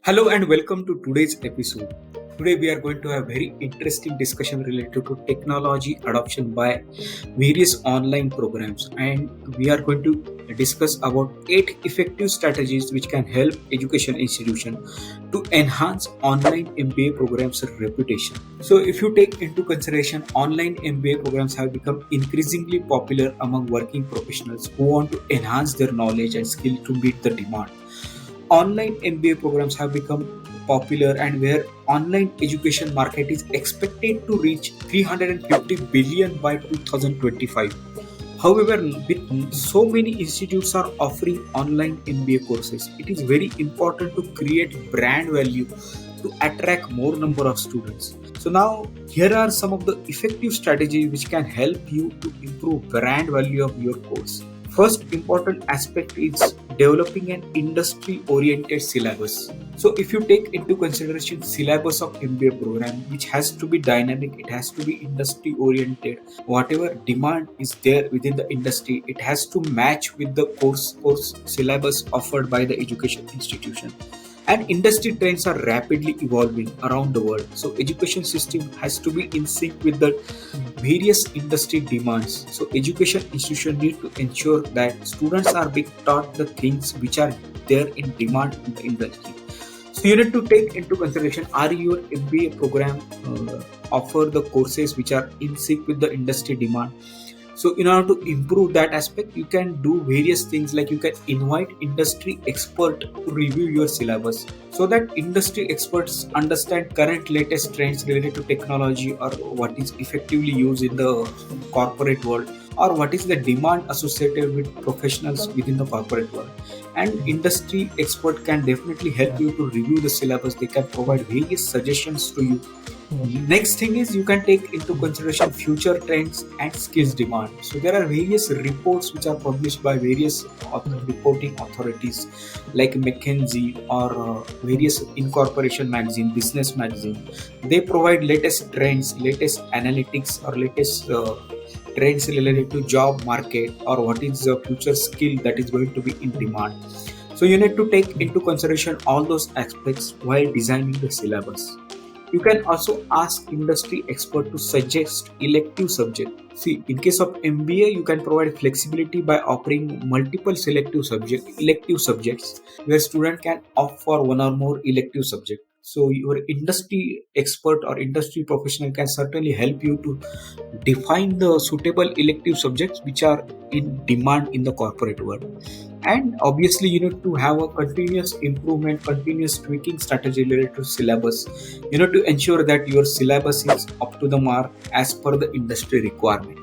Hello and welcome to today's episode. Today we are going to have very interesting discussion related to technology adoption by various online programs, and we are going to discuss about 8 effective strategies which can help education institution to enhance online MBA programs reputation. So if you take into consideration, online MBA programs have become increasingly popular among working professionals who want to enhance their knowledge and skill to meet the demand. Online MBA programs have become popular, and where online education market is expected to reach 350 billion by 2025. However, with so many institutes are offering online MBA courses, it is very important to create brand value to attract more number of students. So now here are some of the effective strategies which can help you to improve brand value of your course. First important aspect is developing an industry oriented syllabus. So if you take into consideration syllabus of MBA program, which has to be dynamic, it has to be industry oriented. Whatever demand is there within the industry, it has to match with the course syllabus offered by the education institution. And industry trends are rapidly evolving around the world, so education system has to be in sync with the various industry demands. So education institutions need to ensure that students are being taught the things which are there in demand in the industry. So you need to take into consideration, are your MBA program offer the courses which are in sync with the industry demand. So in order to improve that aspect, you can do various things, like you can invite industry expert to review your syllabus so that industry experts understand current latest trends related to technology, or what is effectively used in the corporate world, or what is the demand associated with professionals within the corporate world. And industry expert can definitely help you to review the syllabus. They can provide various suggestions to you. Next thing is, you can take into consideration future trends and skills demand. So there are various reports which are published by various reporting authorities like McKinsey or various incorporation magazine, business magazine. They provide latest trends, latest analytics, or latest trends related to job market, or what is the future skill that is going to be in demand. So you need to take into consideration all those aspects while designing the syllabus. You can also ask industry expert to suggest elective subject. See, in case of MBA, you can provide flexibility by offering multiple elective subjects, where student can opt for one or more elective subject. So your industry expert or industry professional can certainly help you to define the suitable elective subjects which are in demand in the corporate world. And obviously you need to have a continuous improvement, continuous tweaking strategy related to syllabus. You need to ensure that your syllabus is up to the mark as per the industry requirement.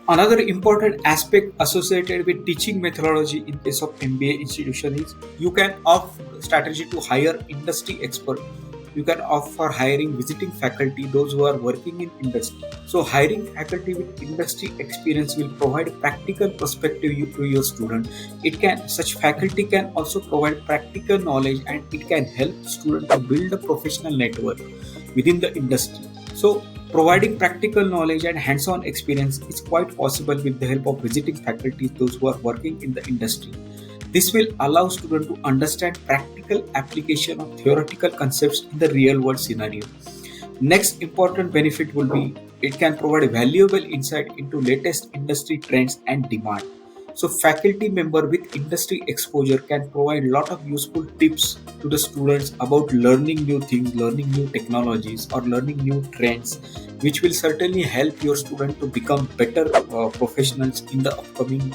Another important aspect associated with teaching methodology in case of MBA institution is, you can opt strategy to hire industry expert. You can opt for hiring visiting faculty, those who are working in industry. So hiring faculty with industry experience will provide practical perspective to your student. Such faculty can also provide practical knowledge, and it can help student to build a professional network within the industry. So providing practical knowledge and hands-on experience is quite possible with the help of visiting faculty, those who are working in the industry. This will allow students to understand practical application of theoretical concepts in the real world scenario. Next important benefit will be, it can provide valuable insight into latest industry trends and demand. So faculty member with industry exposure can provide a lot of useful tips to the students about learning new things, learning new technologies, or learning new trends, which will certainly help your student to become better professionals in the upcoming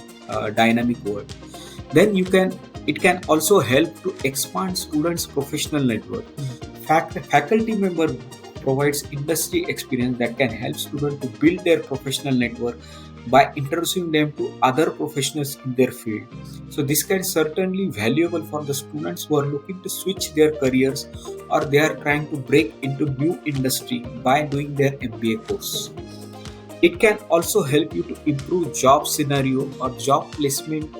dynamic world. Then it can also help to expand students' professional network. Faculty member provides industry experience that can help students to build their professional network by introducing them to other professionals in their field. So this can certainly valuable for the students who are looking to switch their careers, or they are trying to break into new industry by doing their MBA course. It can also help you to improve job scenario or job placement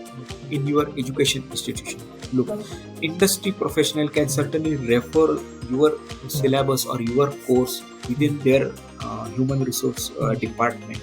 in your education institution. Look, industry professional can certainly refer your syllabus or your course within their human resource department.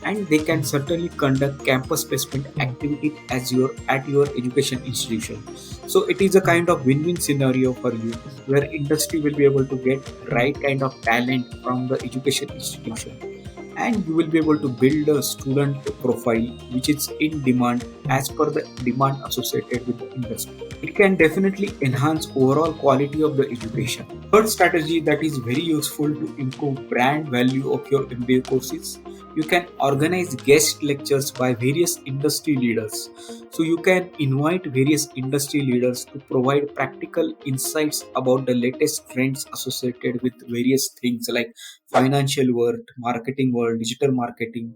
and they can certainly conduct campus placement activities at your education institution. So it is a kind of win-win scenario for you, where industry will be able to get right kind of talent from the education institution, and you will be able to build a student profile which is in demand as per the demand associated with the industry. It can definitely enhance overall quality of the education. Third strategy that is very useful to improve brand value of your MBA courses, you can organize guest lectures by various industry leaders. So you can invite various industry leaders to provide practical insights about the latest trends associated with various things like financial world, marketing world, digital marketing,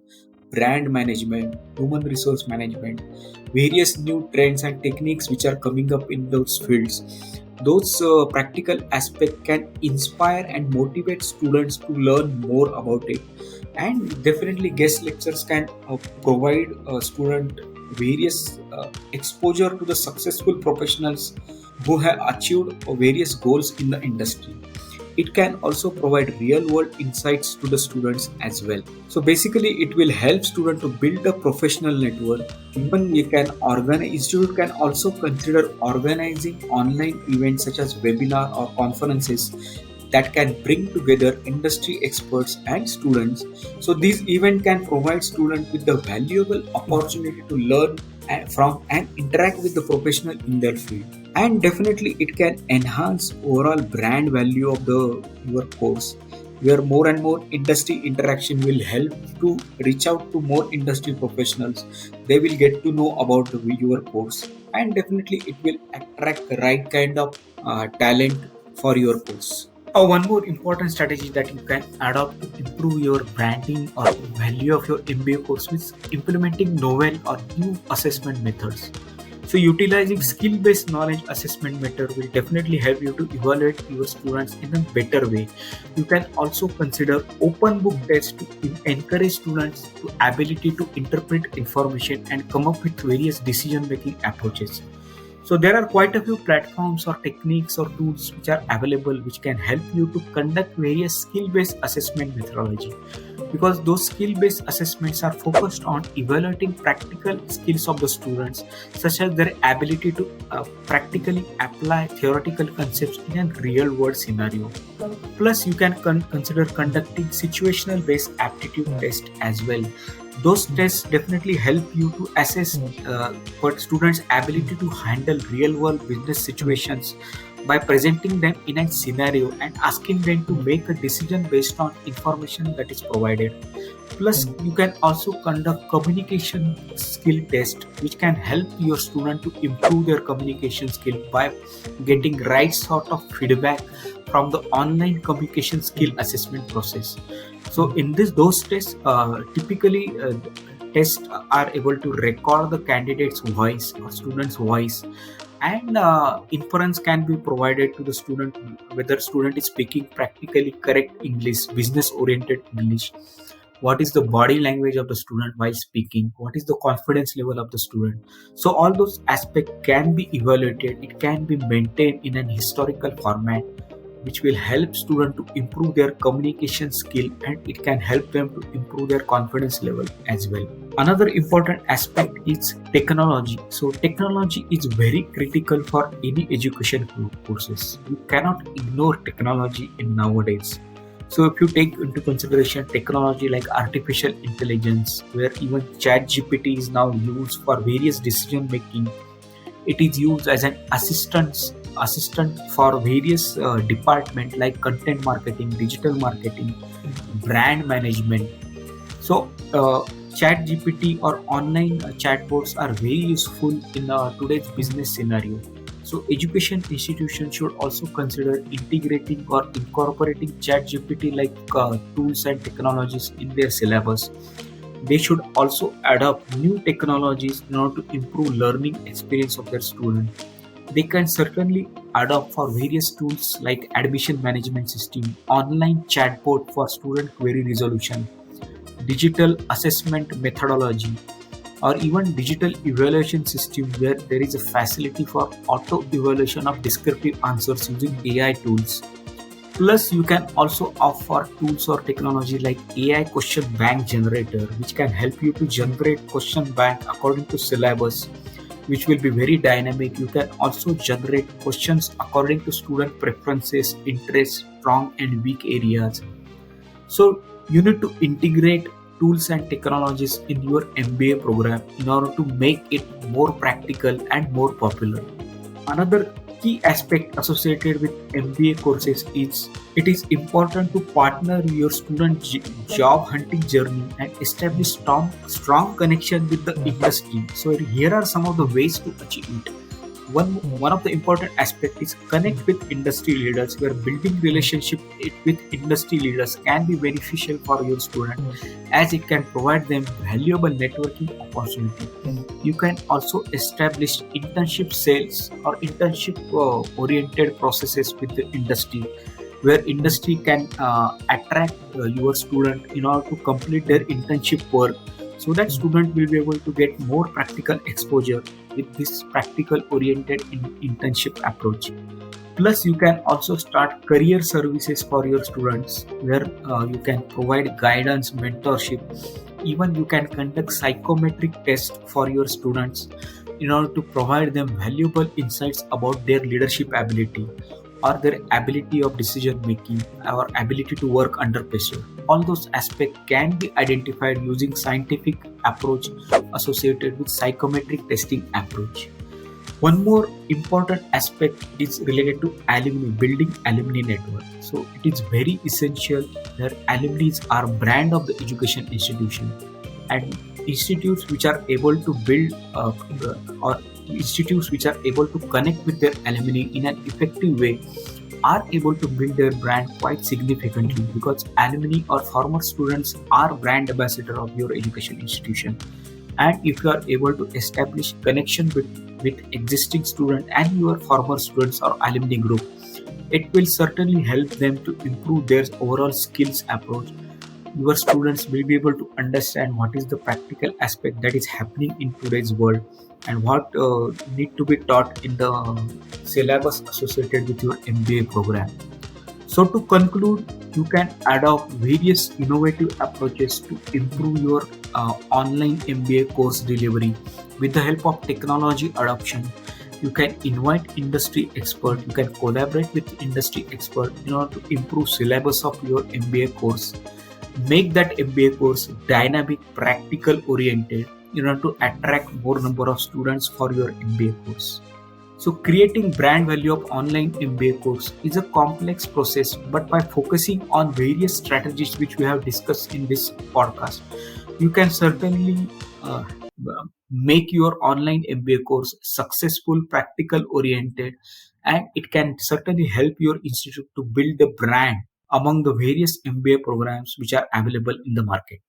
brand management, human resource management, various new trends and techniques which are coming up in those fields. Those practical aspects can inspire and motivate students to learn more about it. And definitely, guest lectures can provide a student various exposure to the successful professionals who have achieved various goals in the industry. It can also provide real world insights to the students as well. So basically it will help students to build a professional network. Even you can organize, institute can also consider organizing online events such as webinar or conferences that can bring together industry experts and students. So this event can provide students with the valuable opportunity to learn from and interact with the professional in their field. And definitely it can enhance overall brand value of the your course, where more and more industry interaction will help to reach out to more industry professionals. They will get to know about your course, and definitely it will attract the right kind of talent for your course. One more important strategy that you can adopt to improve your branding or value of your MBA course is implementing novel or new assessment methods. So utilizing skill-based knowledge assessment method will definitely help you to evaluate your students in a better way. You can also consider open book tests to encourage students to ability to interpret information and come up with various decision-making approaches. So there are quite a few platforms or techniques or tools which are available which can help you to conduct various skill-based assessment methodology, because those skill-based assessments are focused on evaluating practical skills of the students, such as their ability to practically apply theoretical concepts in a real-world scenario. Plus, you can consider conducting situational-based aptitude tests as well. Those tests definitely help you to assess students' ability to handle real-world business situations by presenting them in a scenario and asking them to make a decision based on information that is provided. Plus, you can also conduct communication skill test, which can help your student to improve their communication skill by getting right sort of feedback from the online communication skill assessment process. So in those tests, typically tests are able to record the candidate's voice or student's voice, and inference can be provided to the student whether student is speaking practically correct English, business oriented English, what is the body language of the student while speaking, what is the confidence level of the student. So all those aspects can be evaluated. It can be maintained in an historical format, which will help students to improve their communication skill, and it can help them to improve their confidence level as well. Another important aspect is technology. So technology is very critical for any education courses. You cannot ignore technology in nowadays. So if you take into consideration technology like artificial intelligence, where even ChatGPT is now used for various decision making, it is used as an assistant for various departments like content marketing, digital marketing, brand management. So chat gpt or online chatbots are very useful in today's business scenario. So education institutions should also consider integrating or incorporating chat gpt like tools and technologies in their syllabus. They should also adopt new technologies in order to improve learning experience of their students. They can certainly adopt for various tools like admission management system, online chatbot for student query resolution, digital assessment methodology, or even digital evaluation system where there is a facility for auto evaluation of descriptive answers using AI tools. Plus, you can also offer tools or technology like AI question bank generator, which can help you to generate question bank according to syllabus, which will be very dynamic. You can also generate questions according to student preferences, interests, strong and weak areas. So you need to integrate tools and technologies in your MBA program in order to make it more practical and more popular. Another key aspect associated with MBA courses is it is important to partner your student job hunting journey and establish strong connection with the industry. So here are some of the ways to achieve it. One of the important aspect is connect with industry leaders, where building relationship with industry leaders can be beneficial for your student, as it can provide them valuable networking opportunity. You can also establish internship sales or internship oriented processes with the industry, where industry can attract your student in order to complete their internship work, so that student will be able to get more practical exposure with this practical oriented internship approach. Plus, you can also start career services for your students, where you can provide guidance, mentorship. Even you can conduct psychometric tests for your students in order to provide them valuable insights about their leadership ability, or their ability of decision making, or ability to work under pressure. All those aspects can be identified using scientific approach associated with psychometric testing approach. One more important aspect is related to alumni, building alumni network. So it is very essential that alumni are brand of the education institution, and institutes which are able to build or institutes which are able to connect with their alumni in an effective way are able to build their brand quite significantly, because alumni or former students are brand ambassador of your education institution. And if you are able to establish connection with existing student and your former students or alumni group, it will certainly help them to improve their overall skills approach. Your students will be able to understand what is the practical aspect that is happening in today's world, and what need to be taught in the syllabus associated with your MBA program. So to conclude, you can adopt various innovative approaches to improve your online MBA course delivery with the help of technology adoption. You can invite industry expert, you can collaborate with industry expert in order to improve syllabus of your MBA course. Make that MBA course dynamic, practical oriented in order to attract more number of students for your MBA course. So creating brand value of online MBA course is a complex process, but by focusing on various strategies which we have discussed in this podcast, you can certainly make your online MBA course successful, practical oriented, and it can certainly help your institute to build the brand among the various MBA programs which are available in the market.